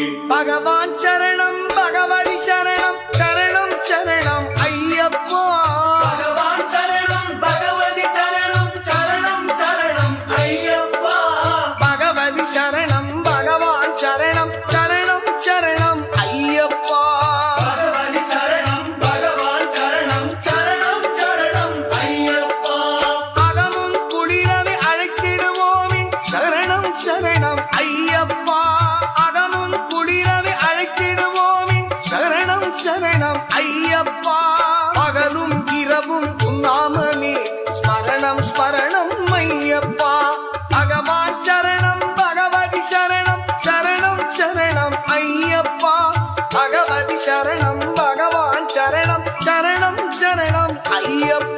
பகவான் சரணம் பகவதி சரணம் சரணம் சரணம் ஐயப்பா. பகவான் சரணம் பகவதி சரணம் சரணம் சரணம் ஐயப்பா. பகவதி சரணம் பகவான் சரணம் சரணம் சரணம் ஐயப்பா. பகவதி சரணம் பகவான் சரணம் சரணம் சரணம் ஐயப்பா. அகமும் குளிரவே அழைத்திடுவோமே சரணம் சரணம் ஐயப்பா. அகமும் குளிரவே அழைத்திடுவோமே சரணம் சரணம் ஐயப்பா. பகலும் இரவும் உன்னாமமே ஸ்மரணம் ஸ்மரணம் ஐயப்பா. பகவான் சரணம் பகவதி சரணம் சரணம் சரணம் ஐயப்பா. பகவதி சரணம் பகவான் சரணம் சரணம் சரணம் ஐயப்பா.